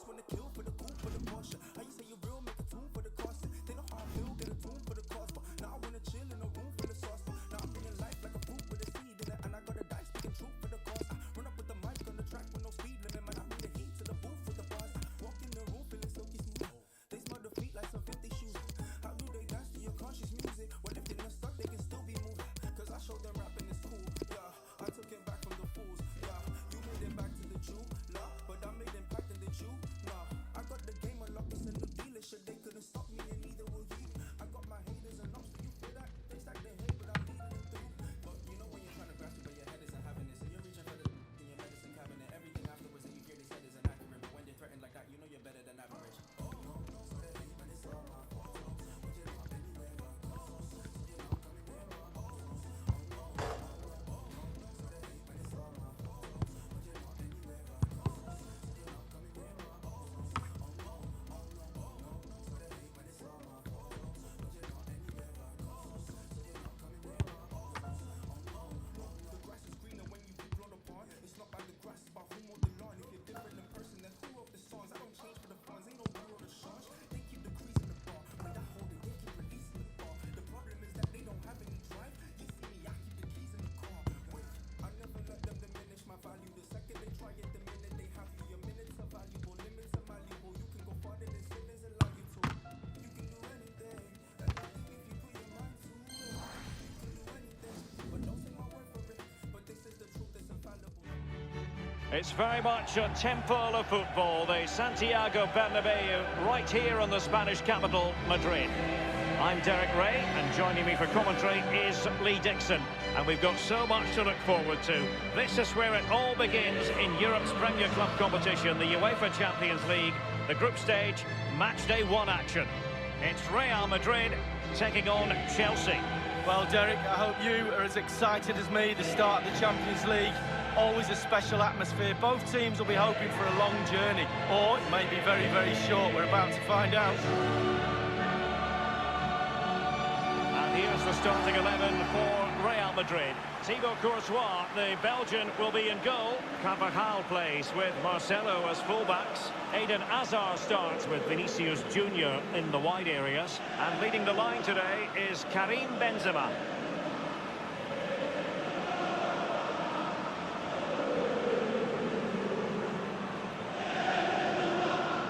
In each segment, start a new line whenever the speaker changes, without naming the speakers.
wanna kill for the cool, for the Porsche. How you say you real, make a tune for the cost. They know how I feel, get a tune for the cost. But now I wanna chill in a room full of sauce. Now I'm living life like a fruit with a seed in it, and I got a dice, speaking truth for the cause. I run up with the mic on the track with no speed limit, man. I bring the heat to the booth with the bars. Walk in the room feeling silky smooth. They smell the feet like some 50 shoes. How do they dance to your conscious music? When if they're not stuck, they can still be moved. Cause I showed them rapping is cool, yeah. I took it back from the fools, yeah. You made it back to the Jew, nah. But I made impact in the Jew, nah. I got the game unlocked, it's a new dealership. They couldn't stop me and neither will you. I got my haters and ups, do you feel that? They stack their hate, but I'm leading them through. But you know when you're trying to grasp it, but your head isn't having it. So you're reaching for the in your medicine cabinet. Everything afterwards that you hear they said is inaccurate. But when they're threatened like that, you know you're better than average. Oh, no, no, so they hate, but it's all my fault. But you're not anywhere but close. So you're not coming near my balls. Oh, no, oh, no, no, so they hate, but it's all my fault. But you're not anywhere but close. So you're not coming near my balls. Oh, no, oh, no, oh, no, so they hate, but it's all my fault. But you're not anywhere but close. So you're not coming near my balls. Oh, no, the grass is greener when you get blown upon. It's not about the grass, it's about who mowed the lawn. If you're different in person, then who wrote the songs? I don't change for the funds, ain't no one wrote the songs. They keep decreasing the bar. When I hold it, they keep releasing the bar. The problem is that they don't have any drive. You see me, I keep the keys in the car. Wait, I never let them diminish my value. The second they try it, the minute they have you. Your minutes are valuable, limits are malleable. You can go farther than sinners allow you to. You can do anything, and I think if you put your mind to it, you can do anything. But don't take my word for it. But this is the truth, it's infallible.
It's very much a temple of football, the Santiago Bernabeu, right here in the Spanish capital, Madrid. I'm Derek Ray, and joining me for commentary is Lee Dixon. And we've got so much to look forward to. This is where it all begins in Europe's Premier Club competition, the UEFA Champions League, the group stage, match day 1 action. It's Real Madrid taking on Chelsea.
Well, Derek, I hope you are as excited as me. The start of the Champions League, always a special atmosphere. Both teams will be hoping for a long journey, or it may be very, very short. We're about to find out.
And here's the starting 11 for Real Madrid. Thibaut Courtois, the Belgian, will be in goal. Carvajal plays with Marcelo as fullbacks. Eden Hazard starts with Vinicius Junior in the wide areas. And leading the line today is Karim Benzema.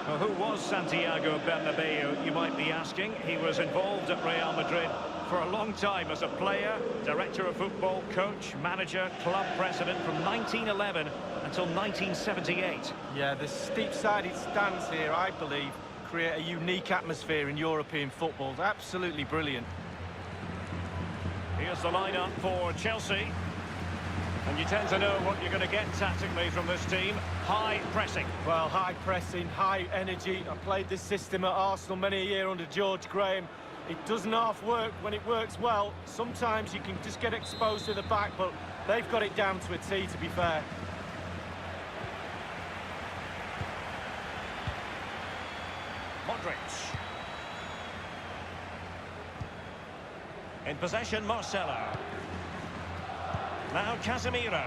Well, who was Santiago Bernabeu, you might be asking? He was involved at Real Madrid for a long time as a player, director of football, coach, manager, club president from 1911 until 1978.
Yeah, the steep-sided stands here, I believe, create a unique atmosphere in European football. Absolutely brilliant.
Here's the lineup for Chelsea. And you tend to know what you're going to get tactically from this team. High pressing.
Well, high pressing, high energy. I played this system at Arsenal many a year under George Graham. It doesn't half work when it works well. Sometimes you can just get exposed to the back, but they've got it down to a T, to be fair.
Modric. In possession, Marcelo. Now Casemiro.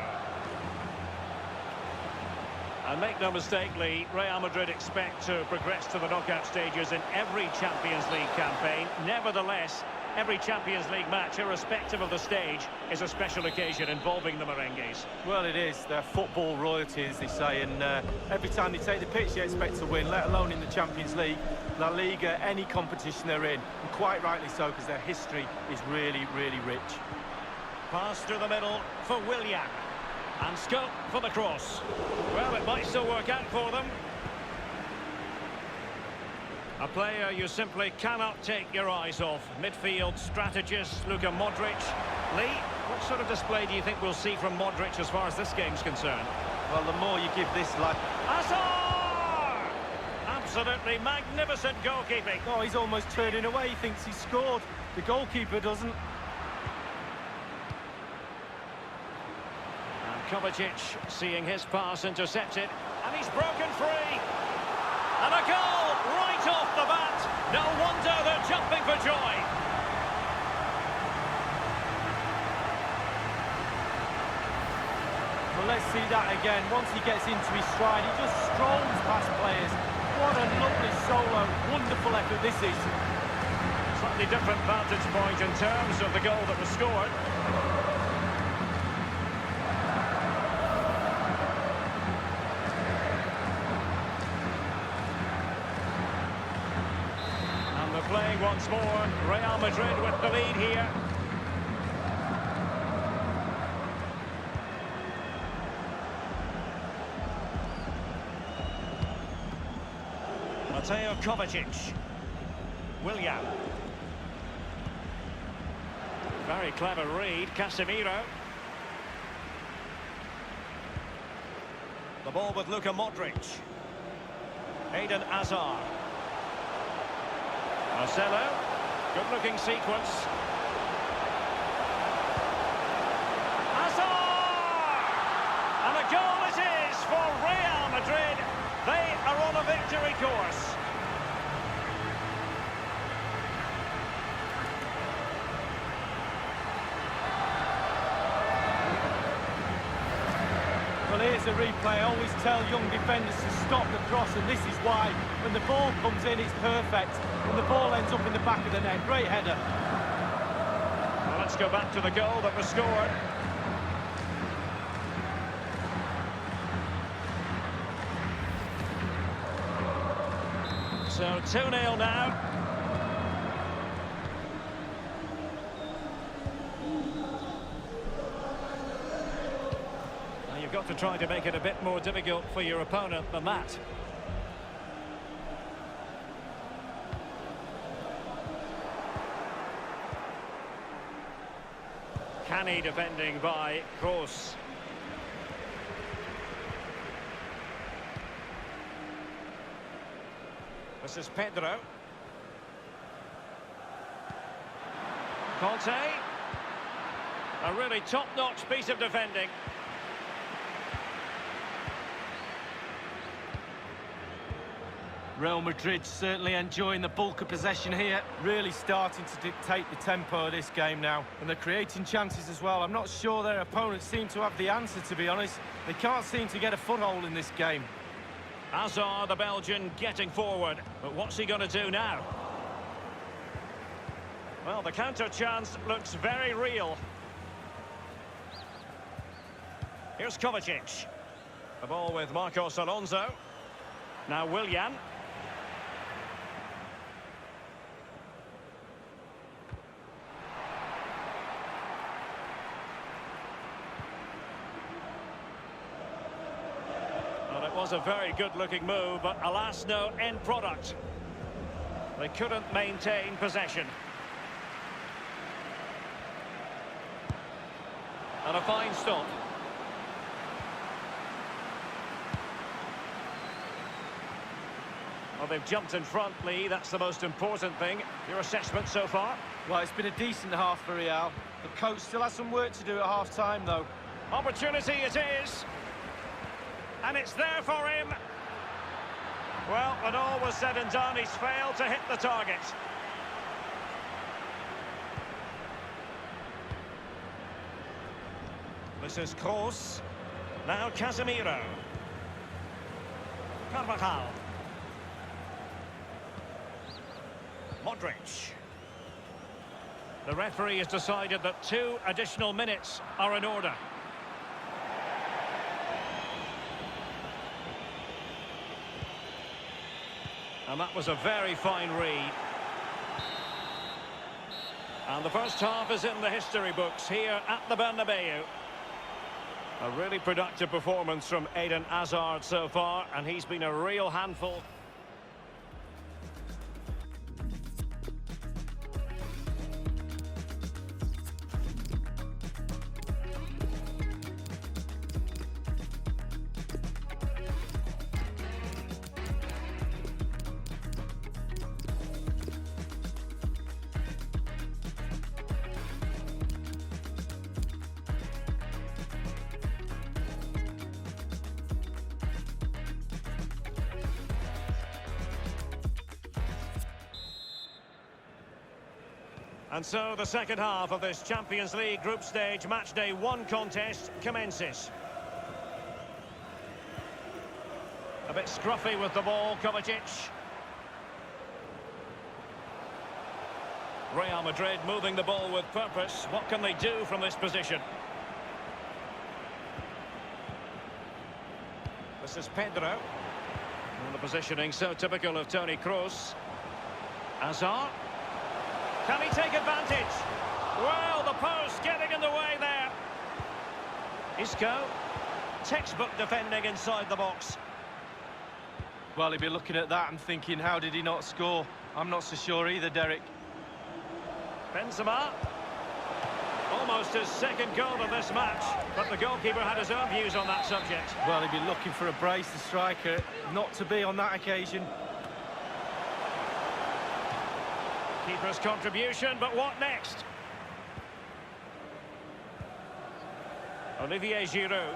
And make no mistake, Lee, Real Madrid expect to progress to the knockout stages in every Champions League campaign. Nevertheless, every Champions League match, irrespective of the stage, is a special occasion involving the Merengues.
Well, it is. They're football royalty, as they say, and every time they take the pitch, they expect to win, let alone in the Champions League, La Liga, any competition they're in. And quite rightly so, because their history is really, really rich.
Pass through the middle for Willian. And scope for the cross. Well, it might still work out for them. A player you simply cannot take your eyes off. Midfield strategist Luka Modric. Lee, what sort of display do you think we'll see from Modric as far as this game's concerned?
Well, the more you give this lad...
Hazard! Absolutely magnificent goalkeeping.
Oh, he's almost turning away. He thinks he scored. The goalkeeper doesn't.
Kovacic seeing his pass intercepted, and he's broken free. And a goal right off the bat. No wonder they're jumping for joy.
Well, let's see that again. Once he gets into his stride, he just strolls past players. what a lovely solo. Wonderful effort this is.
Slightly different vantage point in terms of the goal that was scored. And they're playing once more. Real Madrid with the lead here. Mateo Kovacic. Willian. Very clever read, Casemiro. The ball with Luka Modric. Eden Hazard. Marcelo. Good-looking sequence. Hazard! And a goal it is for Real Madrid. They are on a victory course.
Well, here's a replay. I always tell young defenders to stop the cross, and this is why. When the ball comes in, it's perfect. When the ball ends up in the back of the net, great header.
Well, let's go back to the goal that was scored. So 2-0 now. You've got to try to make it a bit more difficult for your opponent than that. Canny defending by Kroos. This is Pedro. Conte. A really top-notch piece of defending.
Real Madrid certainly enjoying the bulk of possession here, really starting to dictate the tempo of this game now. And they're creating chances as well. I'm not sure their opponents seem to have the answer, to be honest. They can't seem to get a foothold in this game.
Hazard, the Belgian, getting forward. But what's he going to do now? Well, the counter chance looks very real. Here's Kovacic. The ball with Marcos Alonso. Now Willian. Well, it was a very good-looking move, but alas, no end product. They couldn't maintain possession. And a fine stop. Well, they've jumped in front, Lee. That's the most important thing. Your assessment so far?
Well, it's been a decent half for Real. The coach still has some work to do at half-time, though.
Opportunity it is. And it's there for him. Well, when all was said and done, he's failed to hit the target. This is Kroos. Now Casemiro. Carvajal. Modric. The referee has decided that 2 additional minutes are in order. And that was a very fine read. And the first half is in the history books here at the Bernabeu. A really productive performance from Eden Hazard so far, and he's been a real handful. And so the second half of this Champions League group stage matchday 1 contest commences. A bit scruffy with the ball, Kovacic. Real Madrid moving the ball with purpose. What can they do from this position? This is Pedro. And the positioning so typical of Toni Kroos. Hazard. Can he take advantage? Well, the post getting in the way there. Isco. Textbook defending inside the box.
Well, he'd be looking at that and thinking, how did he not score? I'm not so sure either, Derek.
Benzema. Almost his second goal of this match, but the goalkeeper had his own views on that subject.
Well, he'd be looking for a brace, the striker, not to be on that occasion.
Keeper's contribution, but what next? Olivier Giroud.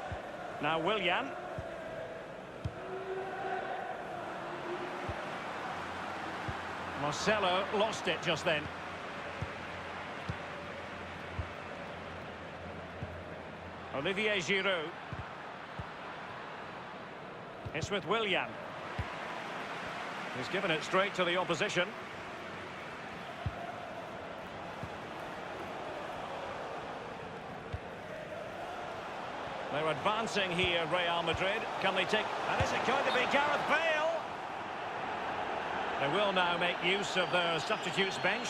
Now Willian. Marcelo lost it just then. Olivier Giroud. It's with Willian. He's given it straight to the opposition. They're advancing here, Real Madrid. Can they take... And is it going to be Gareth Bale? They will now make use of their substitutes bench.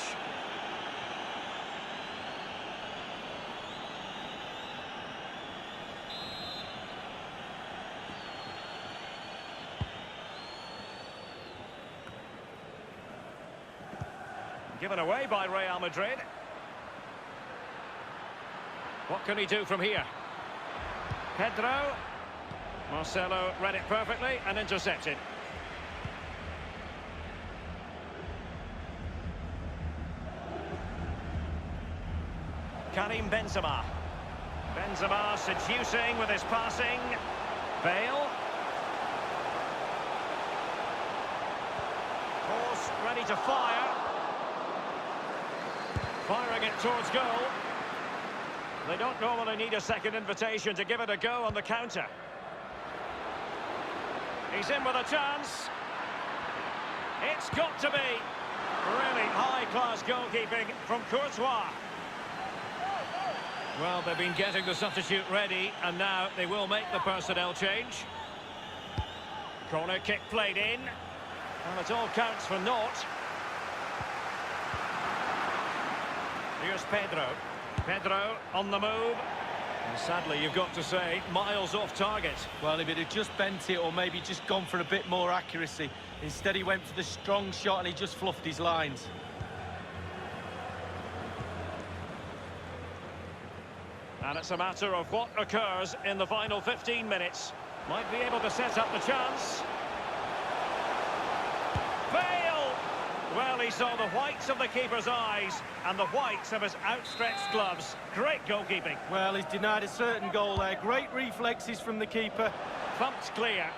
Given away by Real Madrid. What can he do from here? Pedro. Marcelo read it perfectly and intercepted. Karim Benzema. Benzema seducing with his passing. Bale. Horse ready to fire. Firing it towards goal. They don't normally need a second invitation to give it a go on the counter. He's in with a chance. It's got to be. Really high-class goalkeeping from Courtois. Well, they've been getting the substitute ready, and now they will make the personnel change. Corner kick played in. And it all counts for naught. Here's Pedro. Pedro on the move. And sadly, you've got to say, miles off target.
Well, if it had just bent it or maybe just gone for a bit more accuracy. Instead, he went for the strong shot and he just fluffed his lines.
And it's a matter of what occurs in the final 15 minutes. Might be able to set up the chance. Bale! Well, he saw the whites of the keeper's eyes and the whites of his outstretched gloves. Great goalkeeping.
Well, he's denied a certain goal there. Great reflexes from the keeper.
Thumped clear.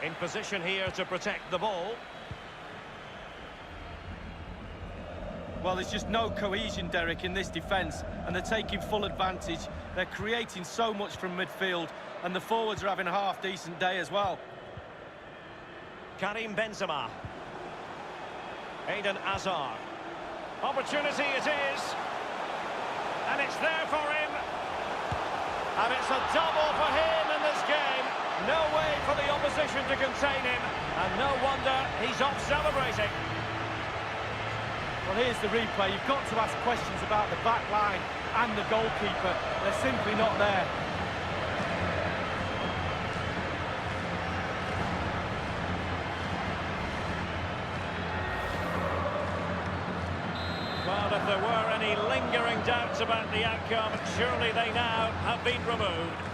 In position here to protect the ball.
Well, there's just no cohesion, Derek, in this defence, and they're taking full advantage. They're creating so much from midfield, and the forwards are having a half-decent day as well.
Karim Benzema. Eden Hazard. Opportunity it is. And it's there for him. And it's a double for him in this game. No way for the opposition to contain him. And no wonder he's off celebrating.
Well, here's the replay. You've got to ask questions about the back line and the goalkeeper. They're simply not there.
Well, if there were any lingering doubts about the outcome, surely they now have been removed.